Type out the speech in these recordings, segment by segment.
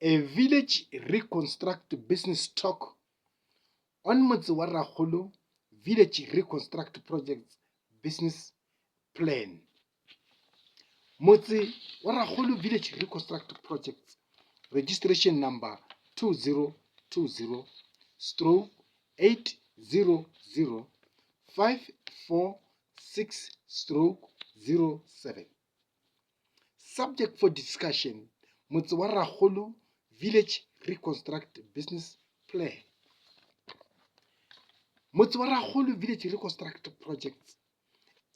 A village reconstruct business talk on Motse wa Rakgolo Village Reconstruct Project Business Plan. Motse wa Rakgolo Village Reconstruct Project registration number 2020-800-546-07. Subject for discussion: Motse wa Rakgolo Village Reconstruct Business Plan. Motse wa Rakgolo Village Reconstruct Project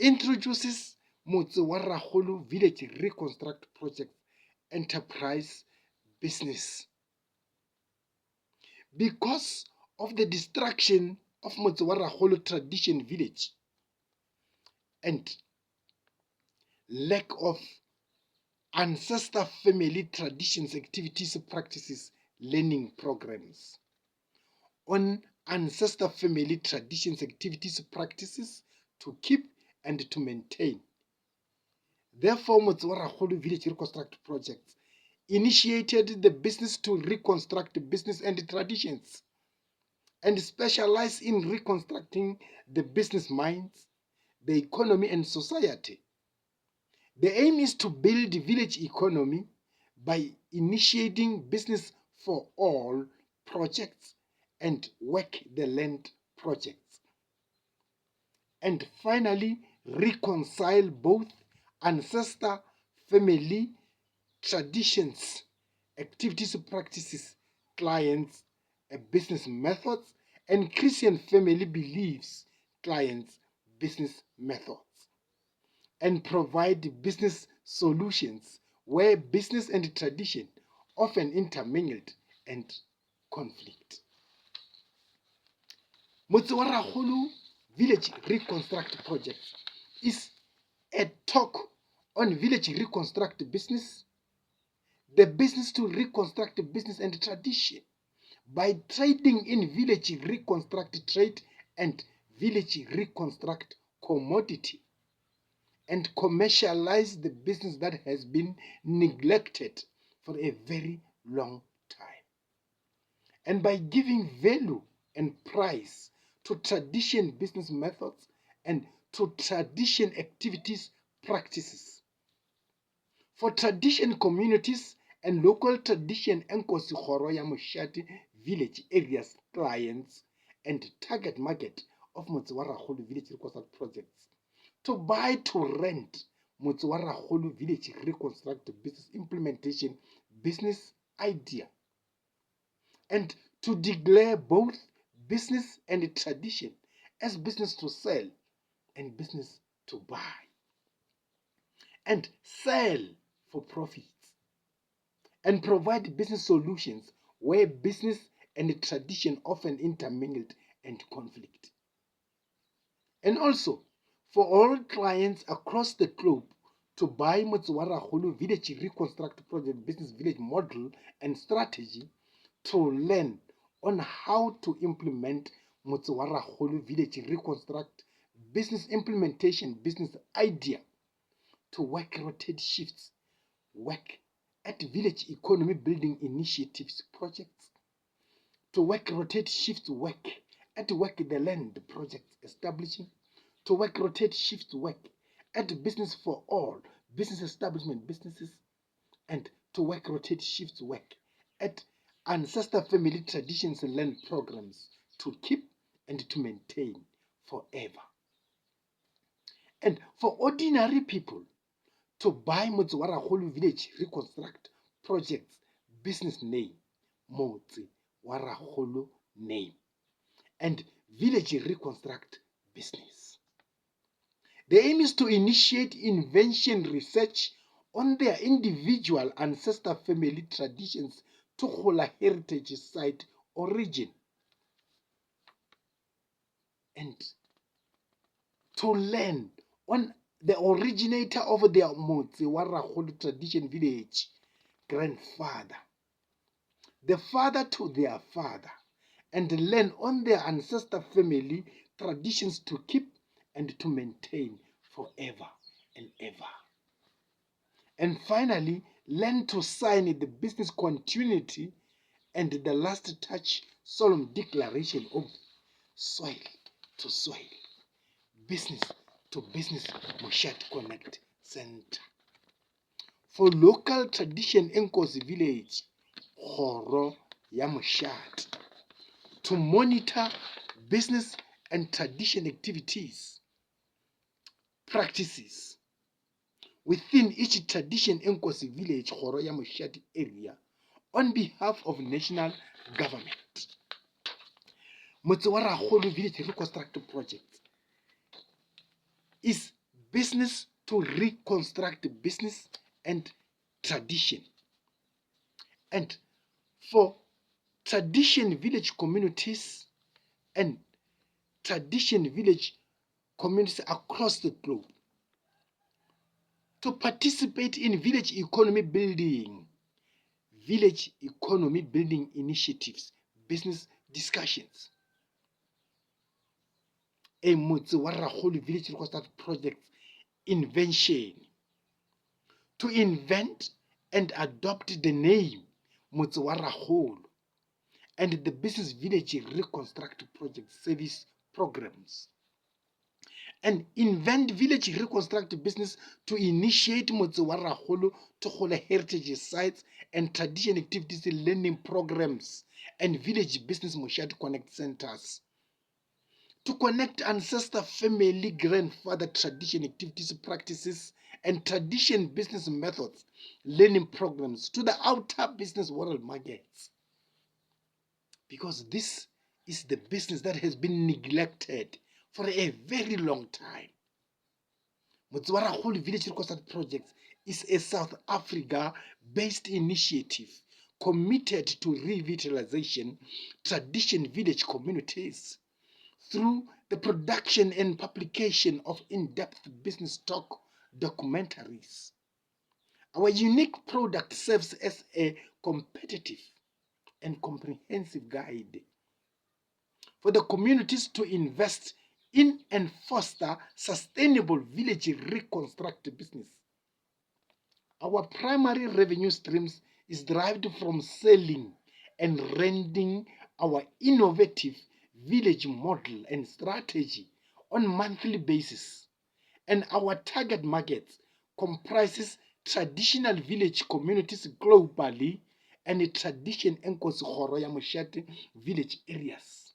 introduces Motse wa Rakgolo Village Reconstruct Project enterprise business. Because of the destruction of Motse wa Rakgolo tradition village and lack of ancestor family traditions, activities, practices, learning programs on ancestor family traditions, activities, practices to keep and to maintain. Therefore, Motse wa Rakgolo Village Reconstruct Project initiated the business to reconstruct business and traditions and specialize in reconstructing the business minds, the economy and society. The aim is to build the village economy by initiating business for all projects and work the land projects. And finally, reconcile both ancestor family traditions, activities, practices, clients, business methods, and Christian family beliefs, clients, business methods, and provide business solutions where business and tradition often intermingled and conflict. Motse wa Rakgolo Village Reconstruct Project is a talk on village reconstruct business, the business to reconstruct business and tradition by trading in village reconstruct trade and village reconstruct commodity, and commercialize the business that has been neglected for a very long time, and by giving value and price to tradition business methods and to tradition activities practices. For tradition communities and local tradition Nkosi Kgoro ya Moshate village areas clients and target market of Motse wa Rakgolo Village Reconstruct Projects to buy to rent Motse wa Rakgolo Village Reconstruct Business Implementation Business Idea, and to declare both business and tradition as business to sell and business to buy, and sell for profits, and provide business solutions where business and tradition often intermingled and conflict. And also for all clients across the globe to buy Motse wa Rakgolo Village Reconstruct Project business village model and strategy, to learn on how to implement Motse wa Rakgolo Village Reconstruct business implementation business idea, to work rotate shifts, work at village economy building initiatives projects, to work rotate shifts work at work the land projects establishing, to work rotate shifts work at business for all business establishment businesses, and to work rotate shifts work at ancestor family traditions and land programs to keep and to maintain forever. And for ordinary people to buy Motse wa Rakgolo Village Reconstruct Projects business name, Motse wa Rakgolo name, and Village Reconstruct Business. The aim is to initiate invention research on their individual ancestor family traditions to Gola heritage site origin, and to learn on the originator of their Motse wa Rakgolo tradition village grandfather, the father to their father, and learn on their ancestor family traditions to keep and to maintain forever and ever. And finally, learn to sign the business continuity and the last touch solemn declaration of soil to soil, business to business Mushat Connect Center. For local tradition Nkosi village, Horo ya Mushat, to monitor business and tradition activities, practices within each tradition Nkosi village, Horo ya Mushat area on behalf of national government. Motsewara Holo Village Reconstruct Project is business to reconstruct business and tradition. And for tradition village communities and tradition village communities across the globe to participate in village economy building initiatives, business discussions. A Motsewara Holo Village Reconstruct Project invention to invent and adopt the name Motsewara Holo and the Business Village Reconstruct Project service programs, and invent village reconstruct business to initiate Motsewara Holo to hold heritage sites and tradition activities learning programs and village business Mushat Connect centers, to connect ancestor, family, grandfather tradition activities, practices, and tradition business methods learning programs to the outer business world markets. Because this is the business that has been neglected for a very long time. Motsewara Holo Village Reconstruct Project is a South Africa-based initiative committed to revitalization tradition village communities through the production and publication of in-depth business talk documentaries. Our unique product serves as a competitive and comprehensive guide for the communities to invest in and foster sustainable village reconstruct business. Our primary revenue streams is derived from selling and renting our innovative village model and strategy on a monthly basis, and our target markets comprises traditional village communities globally and tradition Nkosi Horo ya Mushat village areas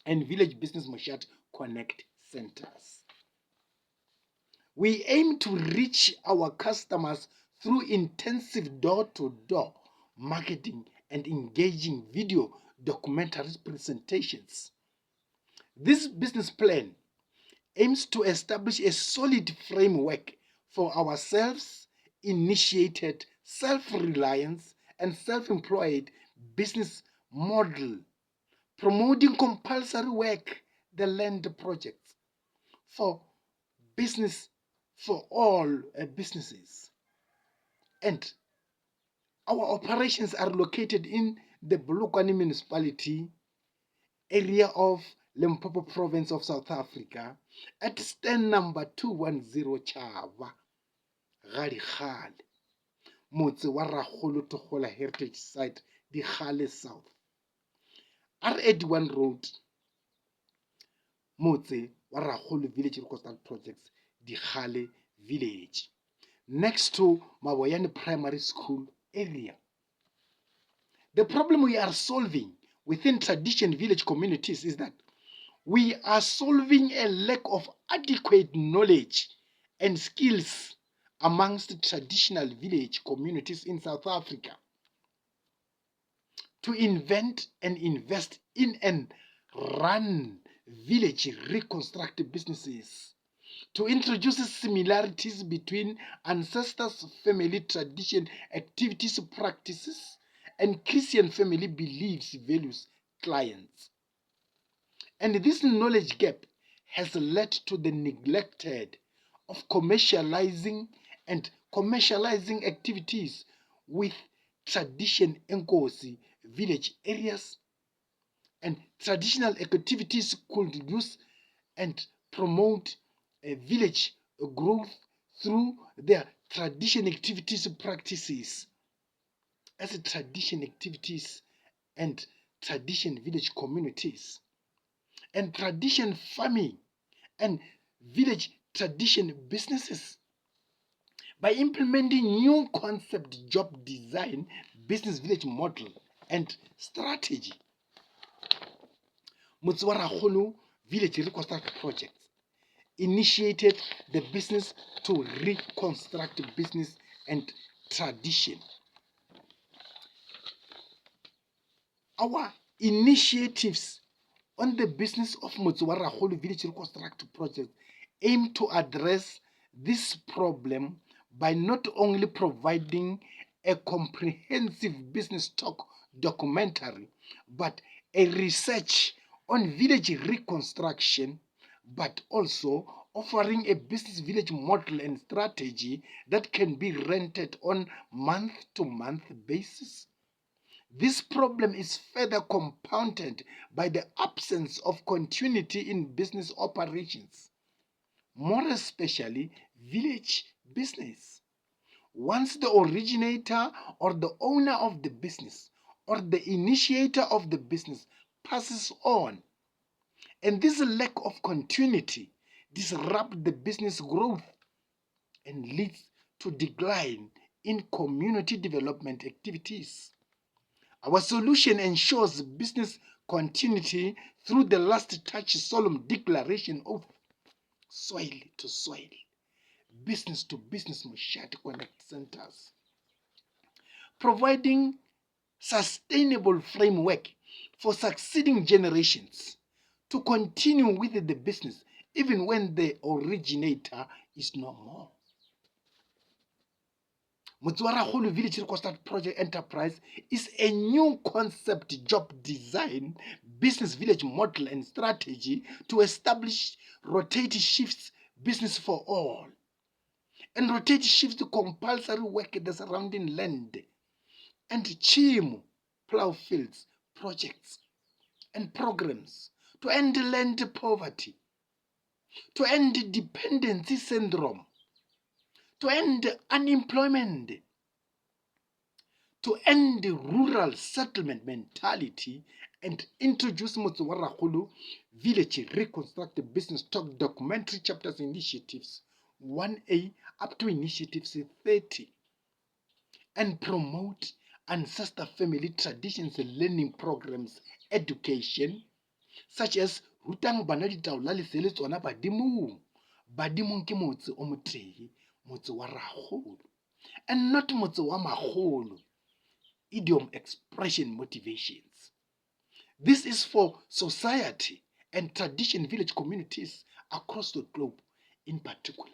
and village business Mushat Connect centers. We aim to reach our customers through intensive door-to-door marketing and engaging video documentary presentations. This business plan aims to establish a solid framework for our self-initiated, self-reliance, and self-employed business model, promoting compulsory work, the land projects for business for all businesses. And our operations are located in the Bulukwane municipality area of Limpopo province of South Africa at stand number 210 Chava, Gadigal, Motsewara Holo Togola Heritage Site, Digale South. R81 Road, Motsewara Holo Village Reconstruct Projects, Digale Village, next to Maboyane Primary School area. The problem we are solving within tradition village communities is that we are solving a lack of adequate knowledge and skills amongst traditional village communities in South Africa to invent and invest in and run village reconstructive businesses, to introduce similarities between ancestors' family tradition activities, practices, and Christian family beliefs, values, clients. And this knowledge gap has led to the neglected of commercializing activities with tradition Nkosi village areas, and traditional activities could use and promote a village growth through their tradition activities practices as a tradition activities and tradition village communities, and tradition farming and village tradition businesses. By implementing new concept, job design, business village model, and strategy, Motse wa Rakgolo Village Reconstruct Project initiated the business to reconstruct business and tradition. Our initiatives on the business of Motse wa Rakgolo Village Reconstruct Project aim to address this problem by not only providing a comprehensive business talk documentary, but a research on village reconstruction, but also offering a business village model and strategy that can be rented on month-to-month basis. This problem is further compounded by the absence of continuity in business operations, more especially village business. Once the originator or the owner of the business or the initiator of the business passes on, and this lack of continuity disrupts the business growth and leads to decline in community development activities. Our solution ensures business continuity through the last touch solemn declaration of soil to soil, business to business Mushati Connect centers, providing sustainable framework for succeeding generations to continue with the business even when the originator is no more. Motse wa Rakgolo Village Reconstruct Project Enterprise is a new concept, job design, business village model and strategy to establish rotating shifts business for all, and rotating shifts to compulsory work at the surrounding land, and chimo plow fields projects and programs to end land poverty, to end dependency syndrome, to end unemployment, to end the rural settlement mentality, and introduce Motse wa Rakgolo Village Reconstruct Business Talk documentary chapters initiatives 1A up to initiatives 30, and promote ancestor family traditions and learning programs education, such as rutang bana ditaola le sele tsona badimong. Badimong ke motse o motee, Motse wa Rakgolo, and not Motse wa Magolo. Idiom, expression, motivations. This is for society and tradition village communities across the globe in particular.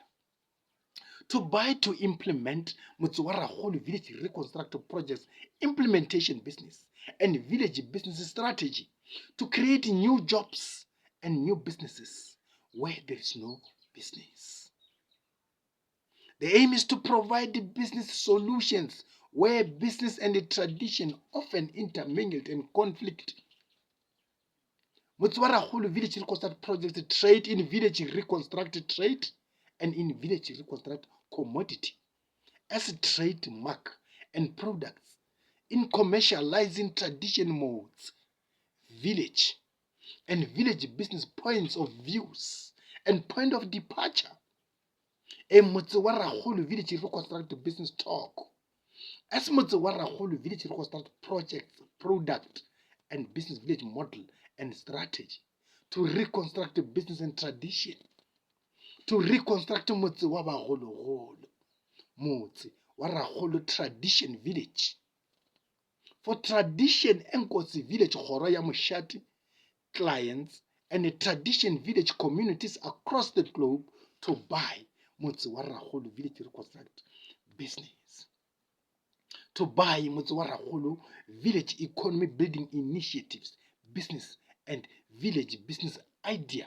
To buy to implement Motse wa Rakgolo Village Reconstruct Projects implementation business and village business strategy to create new jobs and new businesses where there is no business. The aim is to provide business solutions where business and the tradition often intermingled and conflict. Motse wa Rakgolo Village Reconstruct Project trade in village reconstruct trade and in village reconstruct commodity as a trademark and products in commercializing tradition modes, village and village business points of views and point of departure. A Motse wa Rakgolo Village Reconstruct Business Talk as Motse wa Rakgolo Village Reconstruct Project product and business village model and strategy to reconstruct business and tradition, to reconstruct Motse wa Bagologolo, Motse wa Rakgolo Tradition Village. For tradition Enkosi Village Kgoro ya Mushati clients and tradition village communities across the globe to buy Motse wa Rakgolo Village Reconstruct Business. To buy Motse wa Rakgolo Village Economy Building Initiatives, business and village business idea,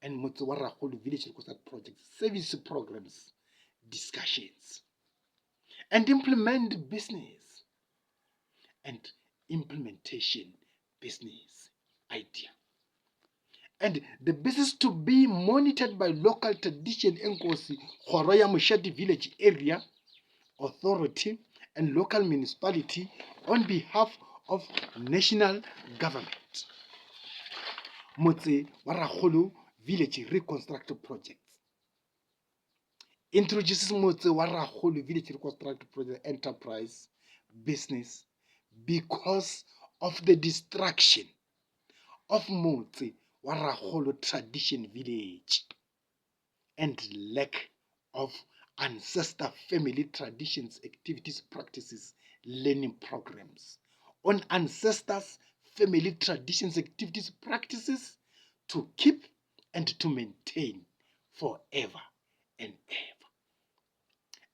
and Motse wa Rakgolo Village Reconstruct Project service programs, discussions, and implement business and implementation business idea. and the business to be monitored by local tradition enkosi Khoro ya Moshadi village area authority and local municipality on behalf of national government. Motse wa Rakgolo village reconstruction project introduces Motse wa Rakgolo village reconstruction project enterprise business because of the destruction of Motse wa Rakgolo tradition village and lack of ancestor family traditions, activities, practices, learning programs on ancestors, family traditions, activities, practices to keep and to maintain forever and ever.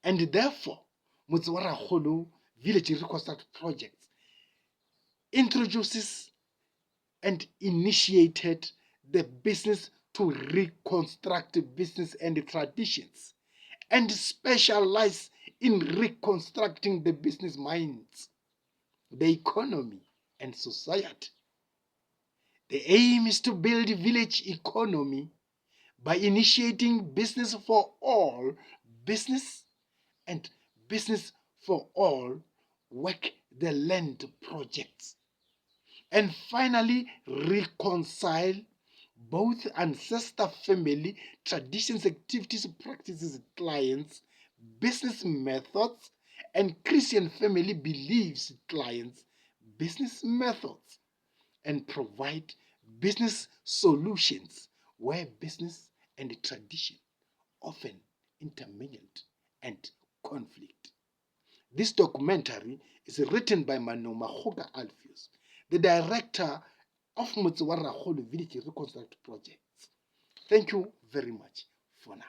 And therefore, Motse wa Rakgolo Village Reconstruct Project introduces and initiated the business to reconstruct business and traditions and specialize in reconstructing the business minds, the economy, and society. The aim is to build village economy by initiating business for all, business and business for all, work the land projects. And finally, reconcile both ancestor family traditions, activities, practices, clients, business methods, and Christian family beliefs, clients, business methods, and provide business solutions where business and tradition often intermingled and conflict. This documentary is written by Manoma Hoga Alpheus, the director of Motse wa Rakgolo Village Reconstruct Projects. Thank you very much for now.